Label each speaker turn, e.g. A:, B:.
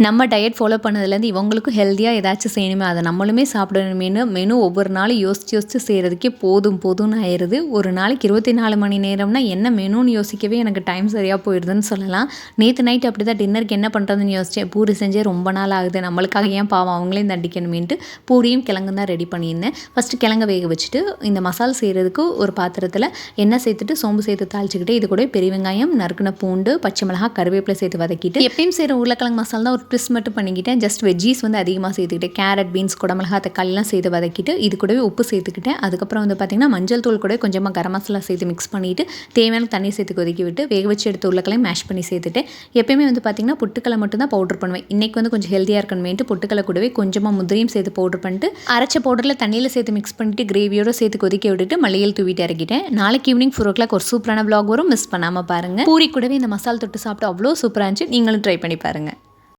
A: நம்ம diet follow பண்ணதுலேருந்து இவங்களுக்கும் ஹெல்த்தியாக ஏதாச்சும் செய்யணுமே, அதை நம்மளுமே சாப்பிடணுமேனு மெனு ஒவ்வொரு நாளும் யோசித்து செய்கிறதுக்கே போதும்னு ஆயிடுது. ஒரு நாளைக்கு 24 மணி நேரம்னா என்ன மெனுன்னு யோசிக்கவே எனக்கு டைம் சரியாக போயிடுதுன்னு சொல்லலாம். நேற்று நைட் அப்படி தான் டின்னருக்கு என்ன பண்ணுறதுன்னு யோசித்தேன். பூரி செஞ்சே ரொம்ப நாள் ஆகுது, நம்மளுக்காக ஏன் பாவம் அவங்களையும் தண்டிக்கணுமேன்ட்டு பூரியும் கிழங்கு தான் ரெடி பண்ணியிருந்தேன். ஃபஸ்ட்டு கிழங்க வேக வச்சுட்டு இந்த மசாலா செய்கிறதுக்கு ஒரு பாத்திரத்தில் எண்ணெய் சேர்த்துட்டு சோம்பு சேர்த்து தாளிச்சிக்கிட்டு இது கூட பெரிய வெங்காயம், நறுக்குன பூண்டு, பச்சை மிளகாய், கருவேப்பிலை சேர்த்து வதக்கிட்டு எப்பயும் செய்கிற உருளைக்கிழங்கு மசாலா தான் ஒரு ட்விஸ்ட் மட்டும் பண்ணிக்கிட்டேன். ஜஸ்ட் வெஜ்ஜீஸ் வந்து அதிகமாக சேர்த்துக்கிட்டேன். கேரட், பீன்ஸ், குடமிளகா, தக்காளிலாம் சேர்த்து வதக்கிட்டு இது கூடவே உப்பு சேர்த்துக்கிட்டேன். அதுக்கப்புறம் வந்து பார்த்திங்கன்னா மஞ்சள் தூள் கூட கொஞ்சமாக கரம் மசாலா சேர்த்து மிக்ஸ் பண்ணிவிட்டு தேவையான தண்ணி சேர்த்து கொதிக்க விட்டு வேக வச்சு எடுத்து உருளைக்கிழங்கு மேஷ் பண்ணி சேர்த்துட்டேன். எப்பயுமே வந்து பார்த்திங்கன்னா பொட்டுக்கடலை மட்டும் தான் பவுடர் பண்ணுவேன். இன்றைக்கி வந்து கொஞ்சம் ஹெல்த்தியாக இருக்கணுமேட்டு பொட்டுக்கடலை கூடவே கொஞ்சமாக முந்திரியும் சேர்த்து பவுடர் பண்ணிட்டு அரைச்ச பவுடரில் தண்ணியில் சேர்த்து மிக்ஸ் பண்ணிட்டு கிரேவியோடு சேர்த்து கொதிக்க விட்டுட்டு மல்லியில் தூவிட்டு இறக்கிட்டேன். நாளைக்கு ஈவினிங் 4 o'clock ஒரு சூப்பரான vlog வரும், மிஸ் பண்ணாமல் பாருங்கள். பூரி கூடவே இந்த மசாலா தொட்டு சாப்பிட்டு அவ்வளோ சூப்பராக இருந்துச்சு. நீங்களும் ட்ரை பண்ணி பாருங்கள்.